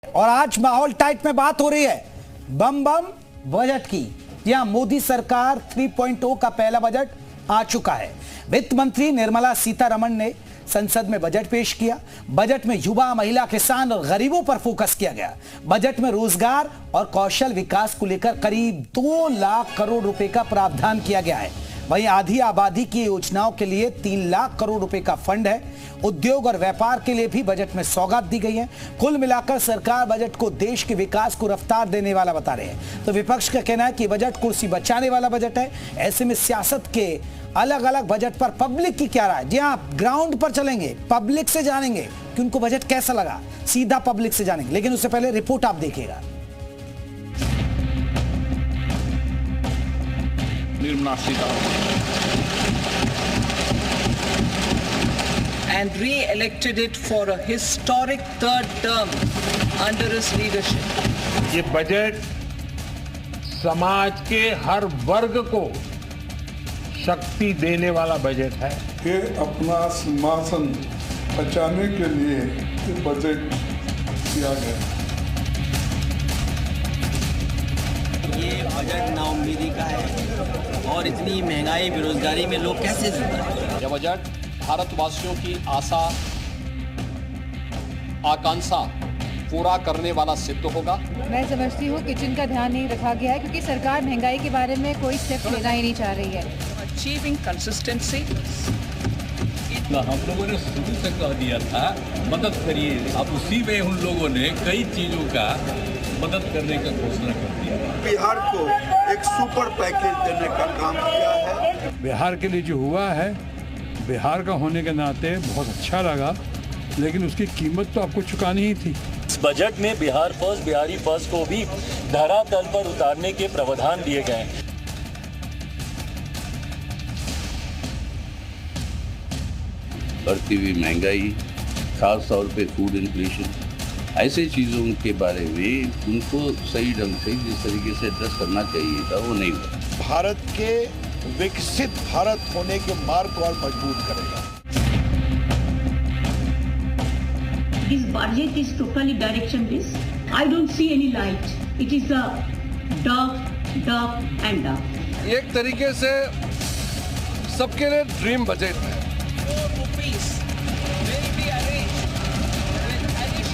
और आज माहौल टाइट में बात हो रही है बम बम बजट की। यहां मोदी सरकार 3.0 का पहला बजट आ चुका है। वित्त मंत्री निर्मला सीतारमण ने संसद में बजट पेश किया। बजट में युवा, महिला, किसान और गरीबों पर फोकस किया गया। बजट में रोजगार और कौशल विकास को लेकर करीब 2 लाख करोड़ रुपए का प्रावधान किया गया है। वहीं आधी आबादी की योजनाओं के लिए 3 लाख करोड़ रुपए का फंड है। उद्योग और व्यापार के लिए भी बजट में सौगात दी गई है। कुल मिलाकर सरकार बजट को देश के विकास को रफ्तार देने वाला बता रहे हैं। तो विपक्ष का कहना है कि बजट कुर्सी बचाने वाला बजट है। ऐसे में सियासत के अलग अलग बजट पर पब्लिक की क्या राय? जी हां, ग्राउंड पर चलेंगे, पब्लिक से जानेंगे कि उनको बजट कैसा लगा। सीधा पब्लिक से जानेंगे, लेकिन उससे पहले रिपोर्ट आप देखिएगा। Nirmala Sitharaman and re-elected it for a historic third term under his leadership. ये बजट समाज के हर वर्ग को शक्ति देने वाला बजट है। ये अपना सिंहासन बचाने के लिए ये बजट किया गया। ये बजट नाउम्मीदी का है और इतनी महंगाई, बेरोजगारी में लोग कैसे जुड़े? यह बजट भारतवासियों की आशा आकांक्षा पूरा करने वाला सिद्ध होगा। मैं समझती हूँ कि जिनका ध्यान नहीं रखा गया है, क्योंकि सरकार महंगाई के बारे में कोई स्टेप लेना ही नहीं चाह रही है। Achieving consistency. हम लोगों ने शुरू से कह दिया था मदद करिए, अब उसी में उन लोगों ने कई चीजों का मदद करने का घोषणा कर दिया। बिहार को एक सुपर पैकेज देने का काम किया है। बिहार के लिए जो हुआ है, बिहार का होने के नाते बहुत अच्छा लगा, लेकिन उसकी कीमत तो आपको चुकानी ही थी। इस बजट में बिहार फर्स्ट, बिहारी फर्स्ट को भी धरातल पर उतारने के प्रावधान दिए गए हैं। बढ़ती हुई महंगाई, खास तौर पे फूड इन्फ्लेशन, ऐसे चीज़ों के बारे में उनको सही ढंग से जिस तरीके से एड्रेस करना चाहिए था वो नहीं हुआ। भारत के विकसित भारत होने के मार्ग को और मजबूत करेगा। This budget is totally directionless. I don't see any light. It is a dark and dark. एक तरीके से सबके लिए ड्रीम बजट है।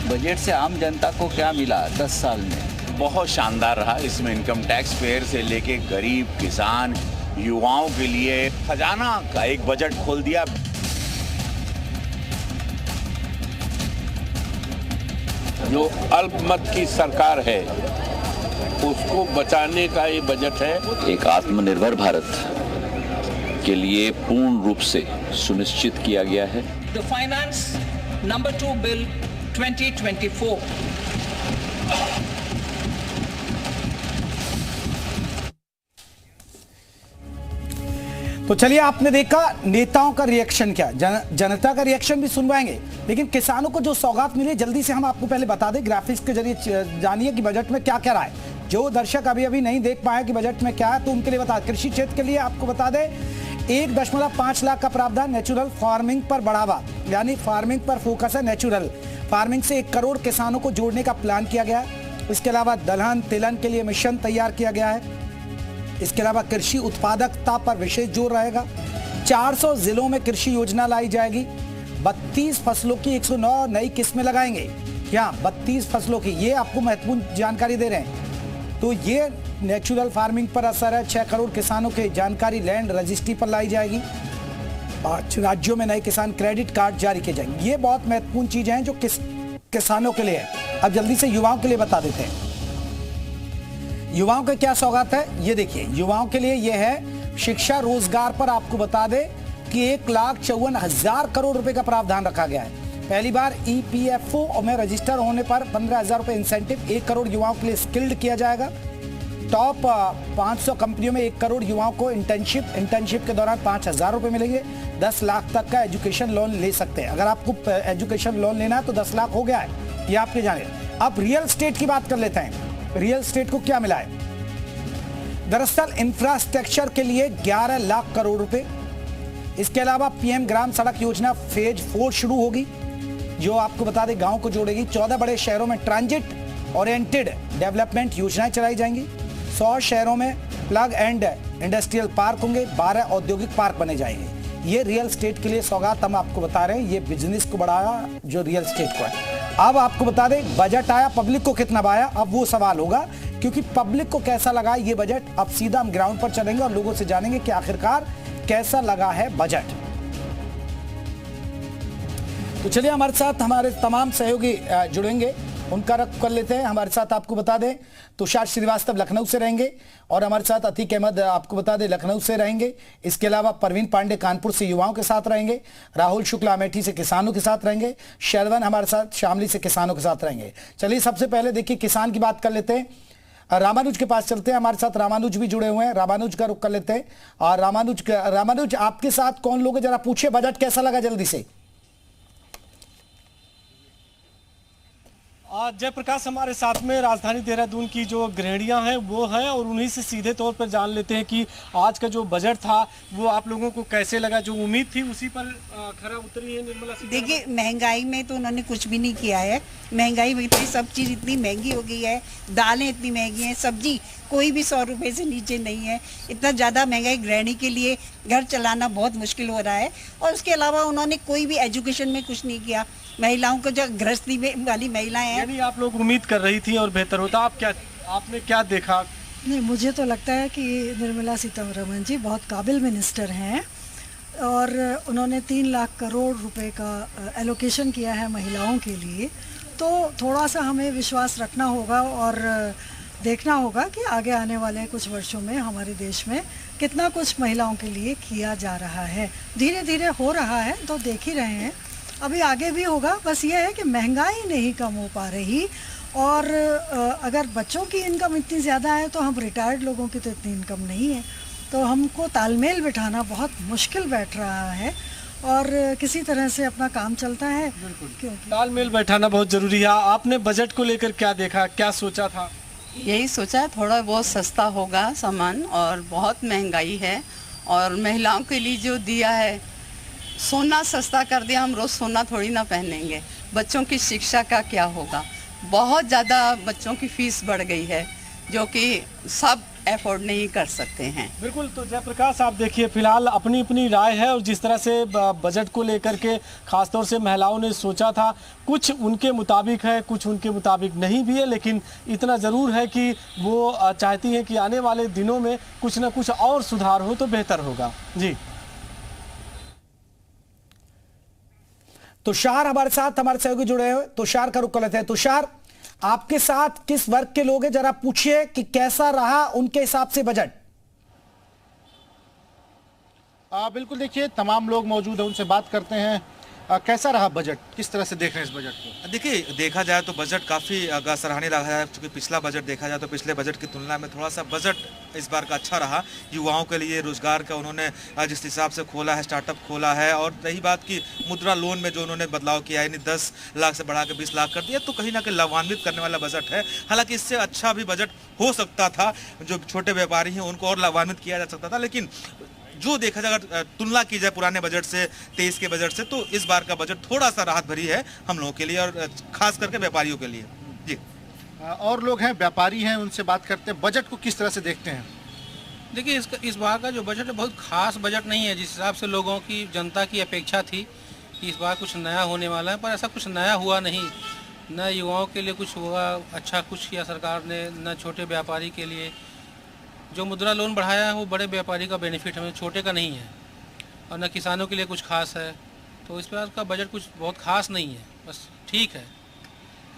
बजट से आम जनता को क्या मिला 10 साल में? बहुत शानदार रहा। इसमें इनकम टैक्स पेयर से लेके गरीब, किसान, युवाओं के लिए खजाना का एक बजट खोल दिया। जो अल्पमत की सरकार है उसको बचाने का ये बजट है। एक आत्मनिर्भर भारत के लिए पूर्ण रूप से सुनिश्चित किया गया है। The Finance No. 2 Bill 2024. तो चलिए, आपने देखा नेताओं का रिएक्शन क्या, जनता का रिएक्शन भी सुनवाएंगे, लेकिन किसानों को जो सौगात मिली जल्दी से हम आपको पहले बता दें। ग्राफिक्स के जरिए जानिए कि बजट में क्या क्या रहा है। जो दर्शक अभी नहीं देख पाए कि बजट में क्या है, तो उनके लिए बता, कृषि क्षेत्र के लिए आपको बता दें 1.5 लाख का प्रावधान नेचुरल फार्मिंग पर बढ़ावा, यानी फार्मिंग पर फोकस है। नेचुरल फार्मिंग से 1 करोड़ किसानों को जोड़ने का प्लान किया गया है। इसके अलावा दलहन तिलहन के लिए मिशन तैयार किया गया है। इसके अलावा कृषि उत्पादकता पर विशेष जोर रहेगा। 400 जिलों में कृषि योजना लाई जाएगी। 32 फसलों की 109 नई किस्में लगाएंगे। क्या 32 फसलों की, ये आपको महत्वपूर्ण जानकारी दे रहे हैं। तो ये नेचुरल फार्मिंग पर असर है। 6 करोड़ किसानों की जानकारी लैंड रजिस्ट्री पर लाई जाएगी। 5 राज्यों में नए किसान क्रेडिट कार्ड जारी किए जाएंगे। ये बहुत महत्वपूर्ण चीजें हैं जो किसानों के लिए है। अब जल्दी से युवाओं के लिए बता देते हैं युवाओं के क्या सौगात है। ये देखिए, युवाओं के लिए ये है शिक्षा रोजगार पर आपको बता दें कि 1,54,000 करोड़ रुपए का प्रावधान रखा गया है। पहली बार EPFO में रजिस्टर होने पर 15,000 रुपए इंसेंटिव 1 करोड़ युवाओं के लिए स्किल्ड किया जाएगा। टॉप 500 कंपनियों में 1 करोड़ युवाओं को इंटर्नशिप के दौरान 5,000 रुपए मिलेंगे। 10 लाख तक का एजुकेशन लोन ले सकते हैं। अगर आपको एजुकेशन लोन लेना है तो 10 लाख हो गया है, ये आपके जाने। अब रियल एस्टेट की बात कर लेते हैं। रियल एस्टेट को क्या मिला है? दरअसल इंफ्रास्ट्रक्चर के लिए 11 लाख करोड़ रुपए। इसके अलावा PM ग्राम सड़क योजना फेज 4 शुरू होगी, जो आपको बता दें गांव को जोड़ेगी। 14 बड़े शहरों में ट्रांजिट ओरिएंटेड डेवलपमेंट योजनाएं चलाई जाएंगी। 100 शहरों में प्लग एंड इंडस्ट्रियल पार्क होंगे, 12 औद्योगिक पार्क बने जाएंगे। ये रियल स्टेट के लिए सौगात हम आपको बता रहे हैं, ये बिजनेस को बढ़ाया जो रियल स्टेट को है। अब आपको बता दें बजट आया, पब्लिक को कितना भाया, अब वो सवाल होगा, क्योंकि पब्लिक को कैसा लगा ये बजट। अब सीधा हम ग्राउंड पर चलेंगे और लोगों से जानेंगे कि आखिरकार कैसा लगा है बजट। तो चलिए हमारे साथ हमारे तमाम सहयोगी जुड़ेंगे, उनका रख कर लेते हैं। हमारे साथ आपको बता दें तुषार श्रीवास्तव लखनऊ से रहेंगे और हमारे साथ अतीक अहमद आपको बता दें लखनऊ से रहेंगे। इसके अलावा परवीन पांडे कानपुर से युवाओं के साथ रहेंगे, राहुल शुक्ला अमेठी से किसानों के साथ रहेंगे, शरवण हमारे साथ शामली से किसानों के साथ रहेंगे। चलिए सबसे पहले देखिए किसान की बात कर लेते हैं। रामानुज के पास चलते हैं, हमारे साथ रामानुज भी जुड़े हुए हैं, रामानुज का रुख कर लेते हैं। और रामानुज आपके साथ कौन लोग हैं, जरा पूछिए बजट कैसा लगा जल्दी से। जयप्रकाश हमारे साथ में राजधानी देहरादून की जो गृहिणियां हैं वो हैं और उन्हीं से सीधे तौर पर जान लेते हैं कि आज का जो बजट था वो आप लोगों को कैसे लगा। जो उम्मीद थी उसी पर खरा उतरी है निर्मला सीतारमण। देखिए महंगाई में तो उन्होंने कुछ भी नहीं किया है। महंगाई में इतनी सब चीज़ इतनी महंगी हो गई है, दालें इतनी महंगी हैं, सब्जी कोई भी 100 रुपये से नीचे नहीं है। इतना ज़्यादा महंगाई गृहिणी के लिए घर चलाना बहुत मुश्किल हो रहा है। और उसके अलावा उन्होंने कोई भी एजुकेशन में कुछ नहीं किया। महिलाओं को जो गृहस्थी में वाली महिलाएं हैं, यानी आप लोग उम्मीद कर रही थी और बेहतर होता, आपने क्या देखा? नहीं, मुझे तो लगता है कि निर्मला सीतारमण जी बहुत काबिल मिनिस्टर हैं और उन्होंने 3 लाख करोड़ रुपए का एलोकेशन किया है महिलाओं के लिए। तो थोड़ा सा हमें विश्वास रखना होगा और देखना होगा कि आगे आने वाले कुछ वर्षों में हमारे देश में कितना कुछ महिलाओं के लिए किया जा रहा है। धीरे धीरे हो रहा है तो देख ही रहे हैं, अभी आगे भी होगा। बस ये है कि महंगाई नहीं कम हो पा रही और अगर बच्चों की इनकम इतनी ज़्यादा है तो हम रिटायर्ड लोगों की तो इतनी इनकम नहीं है, तो हमको तालमेल बिठाना बहुत मुश्किल बैठ रहा है और किसी तरह से अपना काम चलता है। क्योंकि तालमेल बैठाना बहुत ज़रूरी है। आपने बजट को लेकर क्या देखा, क्या सोचा था? यही सोचा है थोड़ा बहुत सस्ता होगा सामान और बहुत महंगाई है। और महिलाओं के लिए जो दिया है, सोना सस्ता कर दिया, हम रोज़ सोना थोड़ी ना पहनेंगे। बच्चों की शिक्षा का क्या होगा, बहुत ज़्यादा बच्चों की फीस बढ़ गई है जो कि सब अफोर्ड नहीं कर सकते हैं। बिल्कुल। तो जयप्रकाश आप देखिए फिलहाल अपनी अपनी राय है और जिस तरह से बजट को लेकर के खासतौर से महिलाओं ने सोचा था, कुछ उनके मुताबिक है, कुछ उनके मुताबिक नहीं भी है, लेकिन इतना ज़रूर है कि वो चाहती हैं कि आने वाले दिनों में कुछ ना कुछ और सुधार हो तो बेहतर होगा। जी तुषार हमारे साथ हमारे सहयोगी जुड़े हुए, तुषार का रुख कर लेते हैं। तुषार आपके साथ किस वर्ग के लोग हैं, जरा पूछिए कि कैसा रहा उनके हिसाब से बजट। बिल्कुल, देखिए तमाम लोग मौजूद हैं, उनसे बात करते हैं। कैसा रहा बजट, किस तरह से देख रहे हैं इस बजट को? देखिए देखा जाए तो बजट काफ़ी सराहनीय रहा है, क्योंकि पिछला बजट देखा जाए तो पिछले बजट की तुलना में थोड़ा सा बजट इस बार का अच्छा रहा। युवाओं के लिए रोजगार का उन्होंने जिस हिसाब से खोला है, स्टार्टअप खोला है, और रही बात की मुद्रा लोन में जो उन्होंने बदलाव किया है, यानी 10 लाख से बढ़ा के 20 लाख कर दिया, तो कहीं ना कहीं लाभान्वित करने वाला बजट है। हालांकि इससे अच्छा भी बजट हो सकता था, जो छोटे व्यापारी हैं उनको और लाभान्वित किया जा सकता था, लेकिन जो देखा जाए अगर तुलना की जाए पुराने बजट से, 23 के बजट से, तो इस बार का बजट थोड़ा सा राहत भरी है हम लोगों के लिए और खास करके व्यापारियों के लिए। जी और लोग हैं, व्यापारी हैं, उनसे बात करते हैं। बजट को किस तरह से देखते हैं? देखिए इस बार का जो बजट है बहुत खास बजट नहीं है। जिस हिसाब से लोगों की, जनता की अपेक्षा थी कि इस बार कुछ नया होने वाला है, पर ऐसा कुछ नया हुआ नहीं। न युवाओं के लिए कुछ हुआ, अच्छा कुछ किया सरकार ने, न छोटे व्यापारी के लिए। जो मुद्रा लोन बढ़ाया है वो बड़े व्यापारी का बेनिफिट है, छोटे का नहीं है, और न किसानों के लिए कुछ खास है। तो इस बार का बजट कुछ बहुत खास नहीं है, बस ठीक है।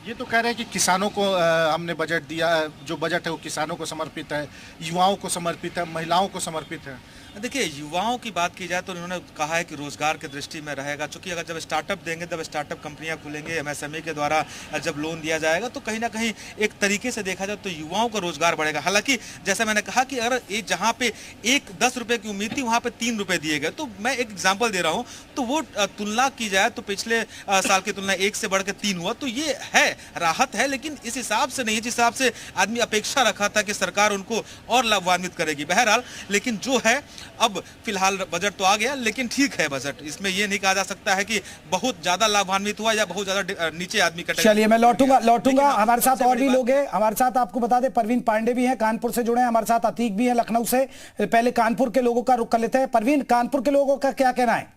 ये तो कह रहे हैं कि किसानों को हमने बजट दिया, जो बजट है वो किसानों को समर्पित है, युवाओं को समर्पित है, महिलाओं को समर्पित है। देखिए युवाओं की बात की जाए तो उन्होंने कहा है कि रोजगार की दृष्टि में रहेगा, चूंकि अगर जब स्टार्टअप देंगे, जब स्टार्टअप कंपनियां खुलेंगे, MSME के द्वारा जब लोन दिया जाएगा, तो कहीं ना कहीं एक तरीके से देखा जाए तो युवाओं का रोजगार बढ़ेगा। हालांकि जैसा मैंने कहा कि अगर एक जहां पे 10 रुपये की उम्मीद थी वहां पे 3 रुपये दिए गए, तो मैं एक एग्जाम्पल दे रहा हूँ, तो वो तुलना की जाए तो पिछले साल की तुलना 1 से बढ़ के 3 हुआ, तो ये है राहत है, लेकिन इस हिसाब से नहीं जिस हिसाब से आदमी अपेक्षा रखा था कि सरकार उनको और लाभान्वित करेगी। बहरहाल लेकिन जो है अब फिलहाल बजट तो आ गया, लेकिन ठीक है बजट। इसमें ये नहीं कहा जा सकता है कि बहुत ज्यादा लाभान्वित हुआ या बहुत ज्यादा नीचे आदमी कटेगा। चलिए मैं लौटूंगा हमारे साथ और भी लोग हैं हमारे साथ। आपको बता दें परवीन पांडे भी हैं, कानपुर से जुड़े हैं हमारे साथ, अतीक भी है लखनऊ से। पहले कानपुर के लोगों का रुख कर लेते हैं। परवीन, कानपुर के लोगों का क्या कहना है?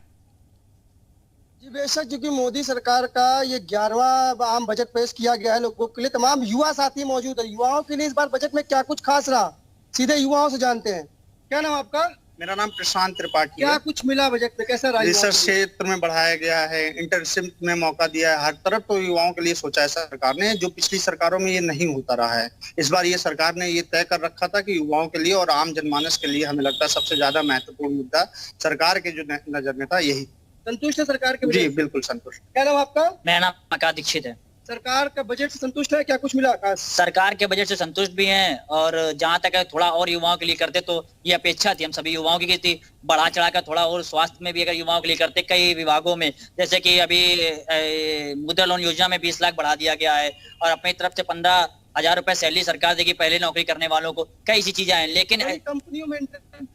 जी बेशक, क्योंकि मोदी सरकार का ये 11वां आम बजट पेश किया गया है लोगों के लिए। तमाम युवा साथी मौजूद है। युवाओं के लिए इस बार बजट में क्या कुछ खास रहा, सीधे युवाओं से जानते हैं। क्या नाम आपका? मेरा नाम प्रशांत त्रिपाठी क्या है। कुछ मिला बजट में, कैसा रहा? रिसर्च क्षेत्र में बढ़ाया गया है, इंटर्नशिप में मौका दिया है, हर तरफ तो युवाओं के लिए सोचा है सरकार ने, जो पिछली सरकारों में ये नहीं होता रहा है। इस बार ये सरकार ने ये तय कर रखा था कि युवाओं के लिए और आम जनमानस के लिए हमें लगता है सबसे ज्यादा महत्वपूर्ण मुद्दा सरकार के जो नजर में था यही। संतुष्ट है सरकार के? जी बिल्कुल संतुष्ट। क्या नाम आपका? मेरा नाम आकाश दीक्षित है। सरकार का बजट से संतुष्ट है? क्या कुछ मिला आकाश? सरकार के बजट से संतुष्ट भी हैं, और जहां तक है थोड़ा और युवाओं के लिए करते तो ये अपेक्षा थी हम सभी युवाओं की थी, बढ़ा चढ़ा कर थोड़ा और स्वास्थ्य में भी अगर युवाओं के लिए करते, कई विभागों में जैसे कि अभी मुद्रा लोन योजना में 20 लाख बढ़ा दिया गया है, और अपनी तरफ से 15,000 रुपए सैलरी सरकार देगी पहले नौकरी करने वालों को। कई ऐसी चीजें हैं, लेकिन कंपनियों में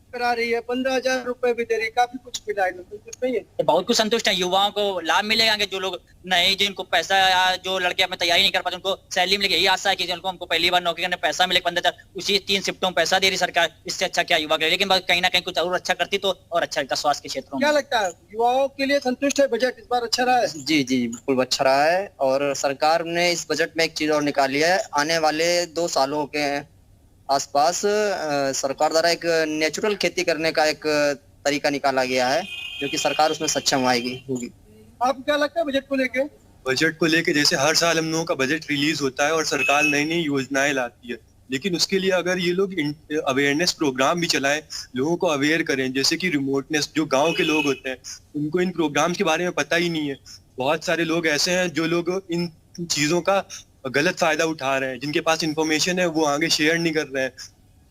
करा रही है, 15,000 रुपए भी दे रही है, काफी कुछ मिला है। नहीं है बहुत कुछ संतुष्ट है। युवाओं को लाभ मिलेगा कि जो लोग नहीं, जिनको पैसा, या जो लड़के अपनी तैयारी नहीं कर पाते उनको सैलरी मिलेगी। यही आशा है कि उनको हमको पहली बार नौकरी करने पैसा मिले 15,000, उसी 3 शिफ्टों में पैसा दे रही सरकार। इससे अच्छा क्या युवा करे, लेकिन कहीं ना कहीं कुछ और अच्छा करती तो और अच्छा लगता स्वास्थ्य के क्षेत्रों में। क्या लगता है युवाओं के लिए संतुष्ट है बजट? इस बार अच्छा रहा है? जी जी बिल्कुल अच्छा रहा है, और सरकार ने इस बजट में एक चीज और निकाली है। आने वाले 2 सालों के आसपास सरकार द्वारा एक नेचुरल खेती करने का एक तरीका निकाला गया है, जो कि सरकार उसमें सक्षम होगी। आपको क्या लगता है बजट को लेके? बजट को लेके जैसे हर साल हम लोगों का बजट रिलीज होता है और सरकार नई नई योजनाएं लाती है, लेकिन उसके लिए अगर ये लोग अवेयरनेस प्रोग्राम भी चलाएं, लोगों को अवेयर करें, जैसे कि रिमोटनेस, जो गांव के लोग होते हैं उनको इन प्रोग्राम्स के बारे में पता ही नहीं है। बहुत सारे लोग ऐसे हैं जो लोग इन चीजों का गलत फायदा उठा रहे हैं, जिनके पास इंफॉर्मेशन है वो आगे शेयर नहीं कर रहे हैं,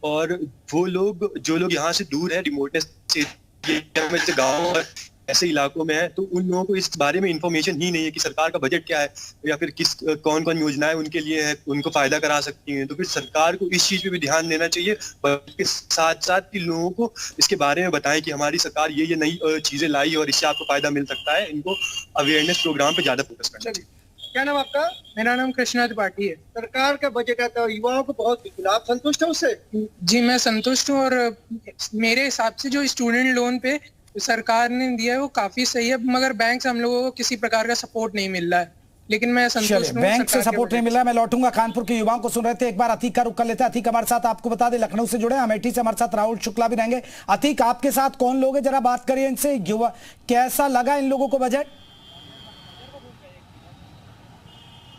और वो लोग जो लोग यहाँ से दूर है, रिमोटनेस से गाँव और ऐसे इलाकों में है, तो उन लोगों को इस बारे में इंफॉर्मेशन ही नहीं है कि सरकार का बजट क्या है, या फिर कौन कौन योजनाएं उनके लिए है, उनको फायदा करा सकती हैं। तो फिर सरकार को इस चीज पे भी ध्यान देना चाहिए, बजट के साथ साथ कि लोगों को इसके बारे में बताएं कि हमारी सरकार ये नई चीजें लाई और इससे आपको फायदा मिल सकता है। इनको अवेयरनेस प्रोग्राम पे ज्यादा फोकस करना चाहिए। क्या नाम आपका? मेरा नाम कृष्णा त्रिपाठी है। सरकार का बजट आता है, युवाओं को बहुत बिल्कुल, आप संतुष्ट है उससे? जी मैं संतुष्ट हूँ, और मेरे हिसाब से जो स्टूडेंट लोन पे सरकार ने दिया है वो काफी सही है, मगर बैंक से हम लोगों को किसी प्रकार का सपोर्ट नहीं मिल रहा है, लेकिन मैं संतुष्ट हूँ। बैंक से सपोर्ट नहीं मिल रहा है। मैं लौटूंगा, कानपुर के युवाओं को सुन रहे थे, एक बार अतीक का रुख कर लेते हैं। अतीक हमारे साथ, आपको बता दें लखनऊ से जुड़े, अमेठी से हमारे साथ राहुल शुक्ला भी रहेंगे। अतीक, आपके साथ कौन लोग हैं, जरा बात करिए इनसे। युवा, कैसा लगा इन लोगों को बजट?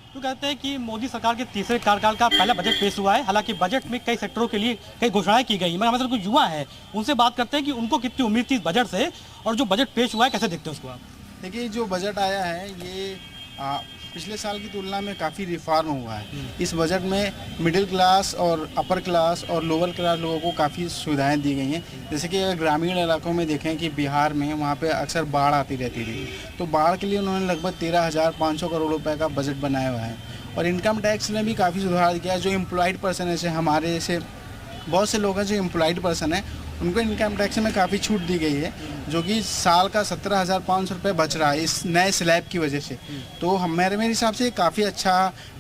तो कहते हैं कि मोदी सरकार के तीसरे कार्यकाल का पहला बजट पेश हुआ है। हालांकि बजट में कई सेक्टरों के लिए कई घोषणाएं की गई, मगर हमारे साथ कुछ युवा हैं, उनसे बात करते हैं कि उनको कितनी उम्मीद थी इस बजट से, और जो बजट पेश हुआ है कैसे देखते हैं उसको आप? देखिए, जो बजट आया है ये पिछले साल की तुलना में काफ़ी रिफॉर्म हुआ है। इस बजट में मिडिल क्लास और अपर क्लास और लोअर क्लास लोगों को काफ़ी सुविधाएं दी गई हैं। जैसे कि अगर ग्रामीण इलाकों में देखें कि बिहार में वहाँ पे अक्सर बाढ़ आती रहती थी, तो बाढ़ के लिए उन्होंने लगभग 13,500 करोड़ रुपए का बजट बनाया हुआ है। और इनकम टैक्स में भी काफ़ी सुधार किया है। जो एम्प्लॉयड पर्सन है, जैसे हमारे जैसे बहुत से लोग हैं जो एम्प्लॉयड पर्सन है, उनको इनकम टैक्स में काफ़ी छूट दी गई है, जो कि साल का 17,500 रुपये बच रहा है इस नए स्लैब की वजह से। तो मेरे हिसाब से काफ़ी अच्छा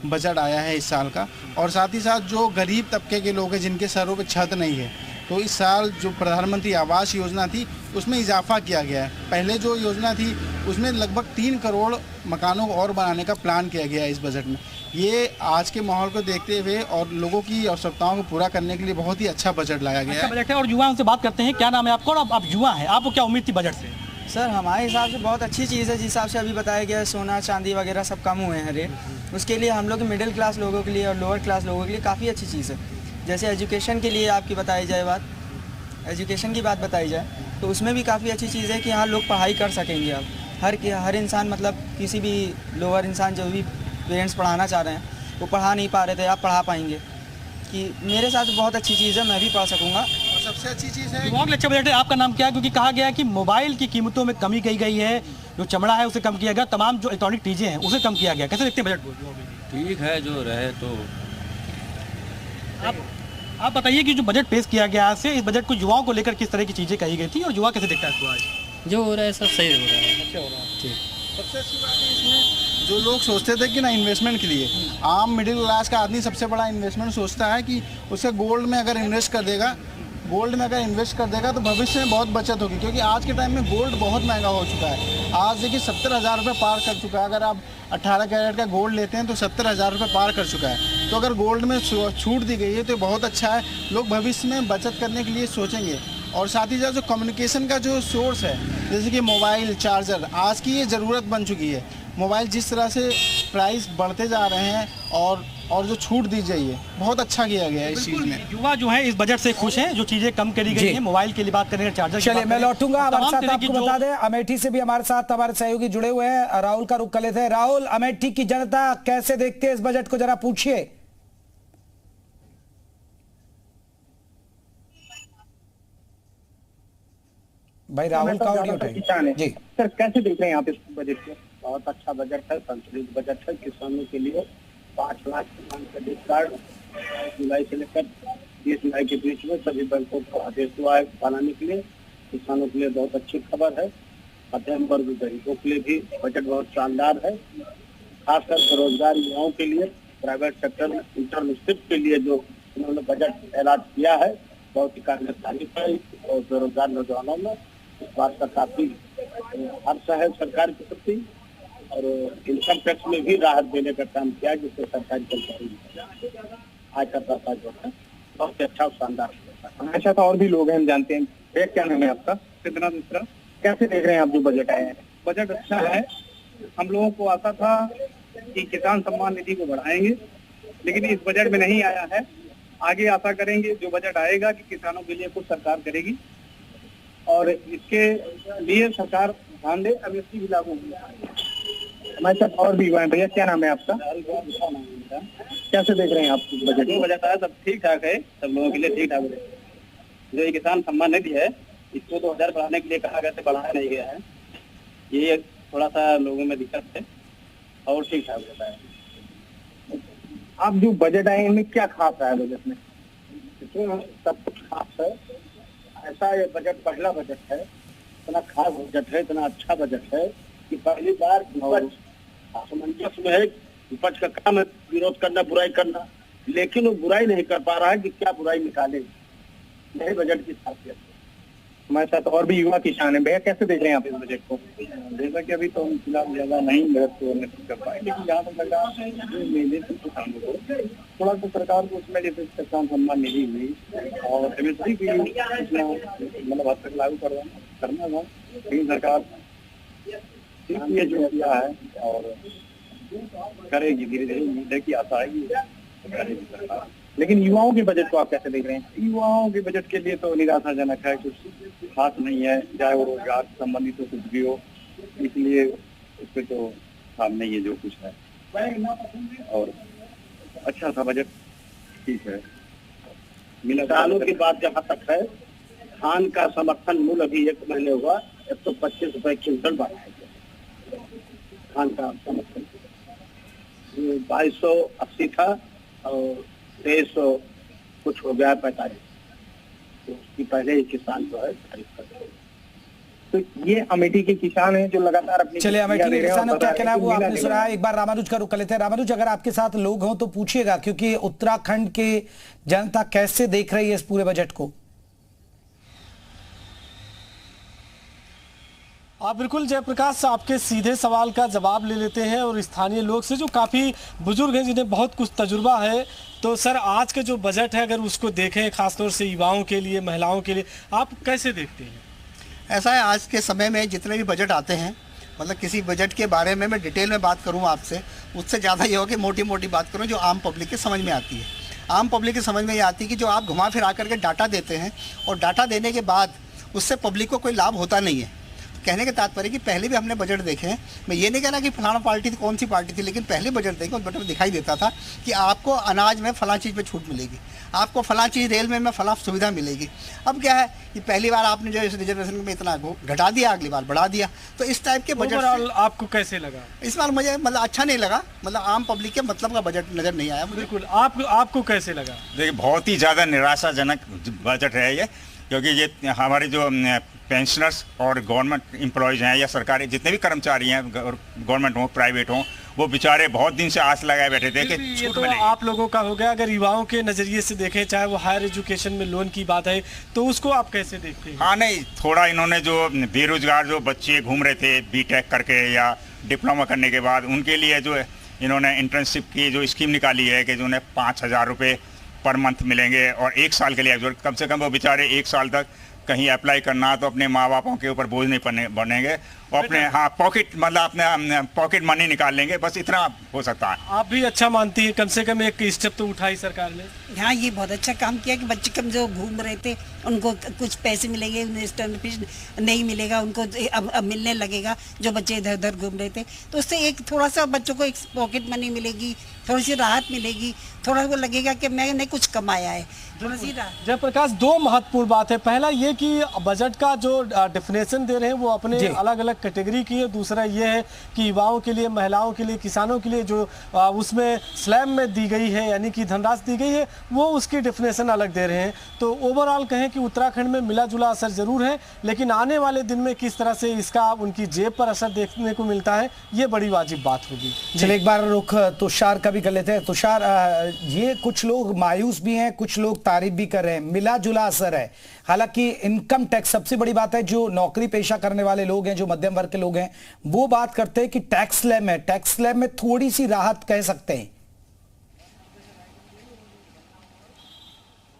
बजट आया है इस साल का। और साथ ही साथ जो गरीब तबके के लोग हैं जिनके सरों पे छत नहीं है, तो इस साल जो प्रधानमंत्री आवास योजना थी उसमें इजाफा किया गया है। पहले जो योजना थी उसमें लगभग 3 करोड़ मकानों को और बनाने का प्लान किया गया है इस बजट में। ये आज के माहौल को देखते हुए और लोगों की आवश्यकताओं को पूरा करने के लिए बहुत ही अच्छा बजट लाया गया है। बजट है, और युवा उनसे बात करते हैं। क्या नाम है आपका, और आप युवा हैं, आपको क्या उम्मीद थी बजट से? सर हमारे हिसाब से बहुत अच्छी चीज़ है। जिस हिसाब से अभी बताया गया है, सोना चांदी वगैरह सब कम हुए हैं रेट, उसके लिए हम लोग मिडिल क्लास लोगों के लिए और लोअर क्लास लोगों के लिए काफ़ी अच्छी चीज़ है। जैसे एजुकेशन के लिए आपकी बताई जाए बात, एजुकेशन की बात बताई जाए तो उसमें भी काफ़ी अच्छी चीज़ है कि यहाँ लोग पढ़ाई कर सकेंगे। अब हर इंसान, मतलब किसी भी लोअर इंसान जो भी पेरेंट्स पढ़ाना चाह रहे हैं वो पढ़ा नहीं पा रहे थे, आप पढ़ा पाएंगे। कि मेरे साथ बहुत अच्छी चीज़ है, मैं भी पढ़ सकूँगा। और सबसे अच्छी चीज़ है बहुत अच्छा बजट है। आपका नाम क्या है? क्योंकि कहा गया है कि मोबाइल की कीमतों में कमी की गई है, जो चमड़ा है उसे कम किया गया, तमाम जो इलेक्ट्रॉनिक चीज़ें हैं उसे कम किया गया। कैसे देखते हैं बजट को? ठीक है, जो रहे तो आप बताइए कि जो बजट पेश किया गया है इस बजट को युवाओं को लेकर किस तरह की चीजें कही गई थी और युवा कैसे देखता है इसको आज? जो हो रहा है सब सही हो रहा है। अच्छा हो रहा है। ठीक। सबसे अच्छी बात है इसमें जो लोग सोचते थे कि ना इन्वेस्टमेंट के लिए, आम मिडिल क्लास का आदमी सबसे बड़ा इन्वेस्टमेंट सोचता है कि उसे गोल्ड में अगर इन्वेस्ट कर देगा तो भविष्य में बहुत बचत होगी, क्योंकि आज के टाइम में गोल्ड बहुत महंगा हो चुका है। आज देखिए 70,000 रुपये पार कर चुका है। अगर आप 18 कैरेट का गोल्ड लेते हैं तो 70,000 रुपये पार कर चुका है। तो अगर गोल्ड में छूट दी गई है तो बहुत अच्छा है। लोग भविष्य में बचत करने के लिए सोचेंगे। और साथ ही साथ जो कम्युनिकेशन का जो सोर्स है, जैसे कि मोबाइल चार्जर, आज की ये ज़रूरत बन चुकी है। मोबाइल जिस तरह से प्राइस बढ़ते जा रहे हैं और जो छूट दी जाइए, बहुत अच्छा किया गया है इस चीज़ में। युवा जो है इस बजट से खुश हैं, जो चीजें कम करी गई हैं, मोबाइल के लिए बात करें, चार्जर। चलिए मैं लौटूंगा हमारे साथ, आपको बता दें अमेठी से भी हमारे साथ हमारे सहयोगी जुड़े हुए हैं। राहुल का रुख कर लेते हैं। राहुल, अमेठी की जनता कैसे देखते हैं इस बजट को, जरा पूछिए। भाई राहुल का ऑडियो किसान है जी सर, कैसे देख रहे हैं आप इस बजट को? बहुत अच्छा बजट है, संतुलित बजट है। किसानों के लिए 5 लाख किसान क्रेडिट कार्ड जुलाई से लेकर 20 जुलाई के बीच में सभी बैंकों को आदेश हुआ है बनाने के लिए। किसानों के लिए बहुत अच्छी खबर है। मध्यम वर्ग गरीबों के लिए भी बजट बहुत शानदार है। खासकर बेरोजगार युवाओं के लिए, प्राइवेट सेक्टर इंटर्नशिप के लिए जो उन्होंने बजट ऐलान किया है, बहुत ही काबिल तारीफ है। और बेरोजगार नौजवानों में इस बात का काफी हर्ष है सरकार के प्रति। और इनकम टैक्स में भी राहत देने का काम किया, जिससे सरकारी कर्मचारी आयकर दाता जो है बहुत अच्छा शानदार। हमारे साथ और भी लोग हैं, हम जानते हैं। भैया क्या नाम है आपका? सिद्धनाथ मिश्रा। कैसे देख रहे हैं आप जो बजट आया है? बजट अच्छा है। हम लोगों को आशा था कि किसान सम्मान निधि को बढ़ाएंगे, लेकिन इस बजट में नहीं आया है। आगे आशा करेंगे जो बजट आएगा कि किसानों के लिए कुछ सरकार करेगी और इसके लिए सरकार ध्यान दे। एमएसपी भी लागू होगी। हमारे साथ और भी हुआ है। भैया क्या नाम है आपका? कैसे देख रहे हैं आप बजट? बजट आया सब ठीक ठाक है, सब लोगों के लिए ठीक ठाक है। जो ये किसान सम्मान निधि है, इसको 2000 बढ़ाने के लिए कहा गया था, बढ़ाया नहीं गया है। ये थोड़ा सा लोगों में दिक्कत है और ठीक ठाक होता है। आप जो बजट आए इनमें क्या खास है बजट में? इसमें सब कुछ खास है। ऐसा ये बजट पहला बजट है, इतना खास बजट है, इतना अच्छा बजट है कि पहली बार विपक्ष असमंजस में है। विपक्ष का काम है विरोध करना, बुराई करना, लेकिन वो बुराई नहीं कर पा रहा है कि क्या बुराई निकाले। यही बजट की खासियत है। हमारे साथ और भी युवा किसान है। भैया कैसे देख रहे हैं आप इस बजट को? जैसा कि अभी तो हम फिलहाल ज्यादा नहीं मदद कर पाए, लेकिन जहाँ तक लगा मेले से किसानों को थोड़ा सा सरकार को उसमें जैसे किसान सम्मान निधि हुई और एमएसपी की मतलब हद तक लागू करना था, लेकिन सरकार ये जो किया है और करेगी, धीरे धीरे उम्मीद है कि आशा है कि करेगी सरकार। लेकिन युवाओं के बजट को आप कैसे देख रहे हैं? युवाओं के बजट के लिए तो निराशाजनक है, कुछ खास नहीं है, चाहे वो रोजगार संबंधित तो कुछ भी हो, इसलिए उस पर तो सामने ये जो कुछ है। और अच्छा था बजट, ठीक है। किसानों की बात जहाँ तक है, धान का समर्थन मूल्य अभी 1 महीने हुआ 125 रुपए क्विंटल बढ़ाया गया। धान का समर्थन 2280 था और 2300 कुछ हो गया 45। तो उसकी पहले ही किसान जो है खरीद करते हैं। तो ये अमेठी के किसान हैं जो लगातार अपनी चलिए अमेठी के किसानों का क्या कहना है वो आपने सुना है। एक बार रामानुज का रुख कर लेते हैं। रामानुज, अगर आपके साथ लोग हों तो पूछिएगा, क्योंकि उत्तराखंड के जनता कैसे देख रही है इस पूरे बजट को? आप बिल्कुल जयप्रकाश, आपके सीधे सवाल का जवाब ले लेते हैं और स्थानीय लोग से जो काफ़ी बुजुर्ग हैं, जिन्हें बहुत कुछ तजुर्बा है। तो सर, आज का जो बजट है अगर उसको देखें, खासतौर से युवाओं के लिए, महिलाओं के लिए, आप कैसे देखते हैं? ऐसा है, आज के समय में जितने भी बजट आते हैं, मतलब किसी बजट के बारे में मैं डिटेल में बात करूँ आपसे, उससे ज़्यादा ये हो कि मोटी मोटी बात करूँ जो आम पब्लिक के समझ में आती है। आम पब्लिक की समझ में ये आती है कि जो आप घुमा फिरा करके डाटा देते हैं और डाटा देने के बाद उससे पब्लिक को कोई लाभ होता नहीं है। कहने के तात्पर्य कि पहले भी हमने बजट देखे हैं, मैं ये नहीं कहना कि फलाना पार्टी थी, कौन सी पार्टी थी, लेकिन पहले बजट देखे उस बजट में दिखाई देता था कि आपको अनाज में फलां चीज़ पे छूट मिलेगी। आपको फलां चीज़ रेलवे में फलां सुविधा मिलेगी। अब क्या है कि पहली बार आपने जो इस रिजर्वेशन में इतना घटा दिया, अगली बार बढ़ा दिया, तो इस टाइप के बजट आपको कैसे लगा? इस बार मुझे मतलब अच्छा नहीं लगा, मतलब आम पब्लिक के मतलब का बजट नज़र नहीं आया। बिल्कुल, आपको कैसे लगा? देखिए, बहुत ही ज़्यादा निराशाजनक बजट है ये, क्योंकि ये हमारे जो पेंशनर्स और गवर्नमेंट एम्प्लॉयज़ हैं या सरकारी जितने भी कर्मचारी हैं, गवर्नमेंट हो प्राइवेट हो, वो बेचारे बहुत दिन से आस लगाए बैठे थे कि ये तो आप लोगों का हो गया। अगर युवाओं के नज़रिए से देखें, चाहे वो हायर एजुकेशन में लोन की बात है, तो उसको आप कैसे देखते हैं? हाँ, नहीं, थोड़ा इन्होंने जो बेरोजगार जो बच्चे घूम रहे थे बीटेक करके या डिप्लोमा करने के बाद, उनके लिए जो इन्होंने इंटर्नशिप की जो स्कीम निकाली है कि जो उन्हें 5,000 रुपये पर मंथ मिलेंगे और 1 साल के लिए कम से कम वो बेचारे 1 साल तक कहीं अप्लाई करना तो अपने माँ बापों के ऊपर बोझ नहीं बनेंगे और अपने पॉकेट मतलब अपने पॉकेट मनी निकाल लेंगे, बस इतना हो सकता है। आप भी अच्छा मानती हैं, कम से कम एक स्टेप तो उठाई सरकार ने। हाँ, ये बहुत अच्छा काम किया कि बच्चे कम जो घूम रहे थे उनको कुछ पैसे मिलेंगे, उन्हें फीस नहीं मिलेगा, उनको अब मिलने लगेगा जो बच्चे इधर उधर घूम रहे थे। तो उससे एक थोड़ा सा बच्चों को एक पॉकेट मनी मिलेगी, थोड़ी सी राहत मिलेगी, थोड़ा वो लगेगा कि मैंने कुछ कमाया है, थोड़ी सी राहत। जयप्रकाश, 2 महत्वपूर्ण बात है। पहला ये कि बजट का जो डेफिनेशन दे रहे हैं वो अपने अलग अलग कैटेगरी की है। दूसरा ये है कि युवाओं के लिए, महिलाओं के लिए, किसानों के लिए जो उसमें स्लैब में दी गई है यानी कि धनराशि दी गई है, वो उसकी डेफिनेशन अलग दे रहे हैं। तो ओवरऑल कहें कि उत्तराखंड में मिला जुला असर जरूर है, लेकिन आने वाले दिन में किस तरह से इसका उनकी जेब पर असर देखने को मिलता है, ये बड़ी वाजिब बात होगी। चलिए एक बार रुख तुषार का भी कर लेते हैं। तुषार, ये कुछ लोग मायूस भी हैं, कुछ लोग तारीफ भी कर रहे हैं, मिला जुला असर है। हालांकि इनकम टैक्स सबसे बड़ी बात है, जो नौकरी पेशा करने वाले लोग हैं, जो मध्यम वर्ग के लोग हैं, वो बात करते हैं कि टैक्स स्लैब में, टैक्स स्लैब में थोड़ी सी राहत कह सकते हैं।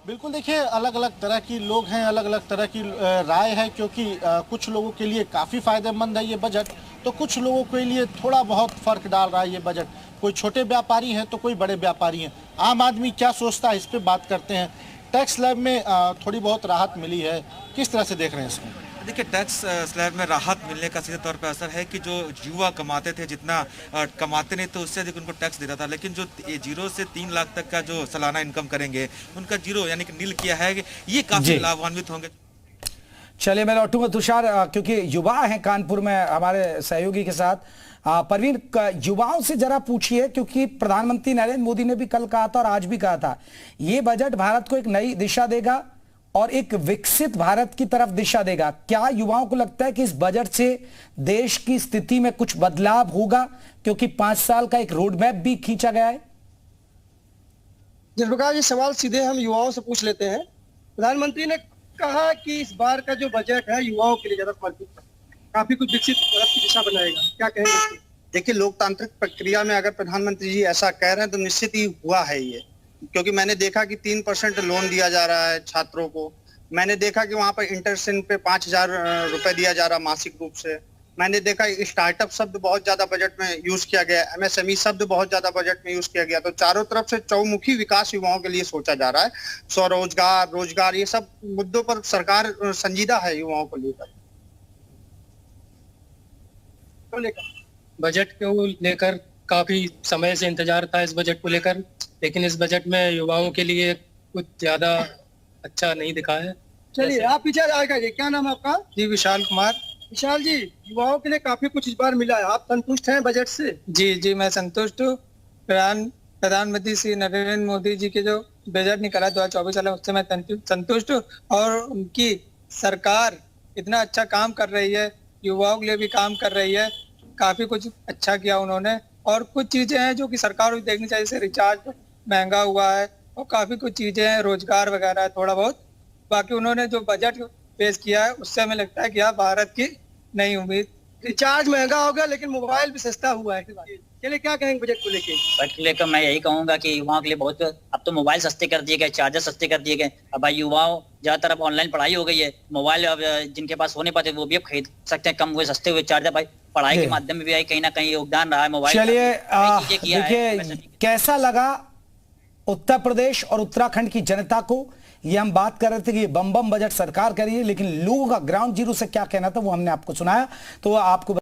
बिल्कुल, देखिए, अलग अलग तरह की लोग हैं, अलग अलग तरह की राय है, क्योंकि कुछ लोगों के लिए काफ़ी फायदेमंद है ये बजट, तो कुछ लोगों के लिए थोड़ा बहुत फर्क डाल रहा है ये बजट। कोई छोटे व्यापारी हैं तो कोई बड़े व्यापारी हैं। आम आदमी क्या सोचता है, इस पे बात करते हैं। टैक्स स्लैब में थोड़ी बहुत राहत मिली है, किस तरह से देख रहे हैं इसको? देखिए, टैक्स स्लैब में राहत मिलने का सीधे तौर पर असर है कि जो युवा कमाते थे, जितना कमाते नहीं तो उससे अधिक उनको टैक्स देता था, लेकिन जो 0 से 3 लाख तक का जो सालाना इनकम करेंगे उनका 0 यानी कि नील किया है, ये काफी लाभान्वित होंगे। चलिए मैं लौटूंगा तुषार, क्योंकि युवा हैं कानपुर में हमारे सहयोगी के साथ। परवीन, युवाओं से जरा पूछिए, क्योंकि प्रधानमंत्री नरेंद्र मोदी ने भी कल कहा था और आज भी कहा था, ये बजट भारत को एक नई दिशा देगा और एक विकसित भारत की तरफ दिशा देगा। क्या युवाओं को लगता है कि इस बजट से देश की स्थिति में कुछ बदलाव होगा, क्योंकि 5 साल का एक रोड मैप भी खींचा गया है? जयप्रकाश, ये सवाल सीधे हम युवाओं से पूछ लेते हैं। प्रधानमंत्री ने कहा कि इस बार का जो बजट है युवाओं के लिए ज्यादा समर्पित है, काफी कुछ विकसित भारत की दिशा बनाएगा, क्या कहेंगे? देखिए, लोकतांत्रिक प्रक्रिया में अगर प्रधानमंत्री जी ऐसा कह रहे हैं तो निश्चित ही हुआ है ये, क्योंकि मैंने देखा कि 3% लोन दिया जा रहा है छात्रों को। मैंने देखा कि वहां पर इंटरसिन पे 5,000 रुपए दिया जा रहा मासिक रूप से। मैंने देखा स्टार्टअप शब्द बहुत ज्यादा बजट में यूज किया गया, MSME शब्द बहुत ज्यादा बजट में यूज किया गया। तो चारों तरफ से चौमुखी विकास युवाओं के लिए सोचा जा रहा है। स्वरोजगार, रोजगार, ये सब मुद्दों पर सरकार संजीदा है युवाओं को लेकर। बजट को लेकर काफी समय से इंतजार था इस बजट को लेकर, लेकिन इस बजट में युवाओं के लिए कुछ ज्यादा अच्छा नहीं दिखा है। चलिए आप पीछे आएगा जी, क्या नाम है आपका? जी, विशाल कुमार। विशाल जी, युवाओं के लिए काफी कुछ इस बार मिला है, आप संतुष्ट हैं बजट से? जी, मैं संतुष्ट हूँ। प्रधानमंत्री श्री नरेंद्र मोदी जी के जो बजट निकाला 2024 वाला, उससे मैं संतुष्ट हूँ और उनकी सरकार इतना अच्छा काम कर रही है, युवाओं के लिए भी काम कर रही है, काफी कुछ अच्छा किया उन्होंने। और कुछ चीजें हैं जो कि सरकार को देखनी चाहिए, जैसे रिचार्ज महंगा हुआ है और काफी कुछ चीजें हैं, रोजगार वगैरह थोड़ा बहुत। बाकी उन्होंने जो बजट पेश किया है उससे हमें लगता है कि आप भारत की नई उम्मीद। रिचार्ज महंगा हो गया लेकिन मोबाइल भी सस्ता हुआ है, चलिए क्या कहेंगे बजट को लेकर? बजट को लेकर मैं यही कहूंगा कि युवाओं के लिए बहुत, अब तो मोबाइल सस्ते कर दिए गए, चार्जर सस्ते कर दिए गए। अब भाई युवाओं ज्यादातर अब ऑनलाइन पढ़ाई हो गई है, मोबाइल अब जिनके पास हो नहीं पाते वो भी अब खरीद सकते हैं, कम हुए सस्ते हुए चार्जर। भाई पढ़ाई के माध्यम में भी कहीं ना कहीं योगदान रहा है मोबाइल। चलिए देखिए, कैसा लगा उत्तर प्रदेश और उत्तराखंड की जनता को? ये हम बात कर रहे थे कि ये बम बजट सरकार करी है, लेकिन लोगों का ग्राउंड जीरो से क्या कहना था वो हमने आपको सुनाया। तो आपको